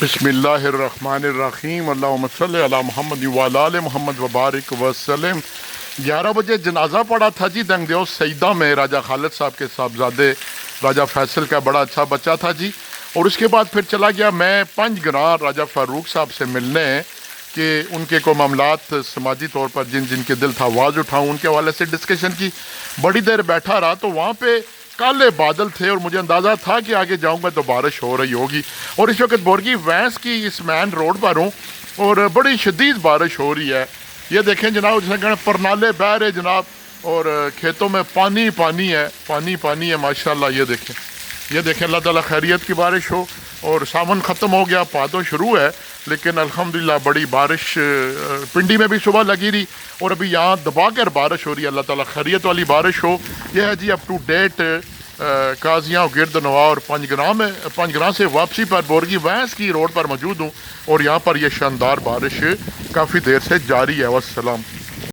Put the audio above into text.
بسم اللہ الرحمن الرحیم، اللہم صلی علی محمد وعلی آل محمد وبارک وسلم۔ 11 بجے جنازہ پڑا تھا جی دنگ دیو سیدہ میں راجہ خالد صاحب کے صاحبزادے راجہ فیصل کا بڑا اچھا بچہ تھا جی، اور اس کے بعد پھر چلا گیا میں پنج گراں راجہ فاروق صاحب سے ملنے کہ ان کے کو معاملات سماجی طور پر جن کے دل تھا آواز اٹھاؤں، ان کے حوالے سے ڈسکشن کی۔ بڑی دیر بیٹھا رہا تو وہاں پہ کالے بادل تھے اور مجھے اندازہ تھا کہ آگے جاؤں گا تو بارش ہو رہی ہوگی، اور اس وقت بورگی وینس کی اس مین روڈ پر ہوں اور بڑی شدید بارش ہو رہی ہے۔ یہ دیکھیں جناب، جس نے پرنالے بہہ رہے جناب، اور کھیتوں میں پانی ہے ماشاءاللہ۔ یہ دیکھیں اللہ تعالیٰ خیریت کی بارش ہو، اور ساون ختم ہو گیا، پادوں شروع ہے، لیکن الحمدللہ بڑی بارش پنڈی میں بھی صبح لگی رہی، اور ابھی یہاں دبا کر بارش ہو رہی ہے۔ اللہ تعالیٰ خیریت والی بارش ہو۔ یہ ہے جی اپ ٹو ڈیٹ قاضیاں گرد نواح اور پنج گراں سے واپسی پر بورگی وینس کی روڈ پر موجود ہوں، اور یہاں پر یہ شاندار بارش کافی دیر سے جاری ہے۔ والسلام۔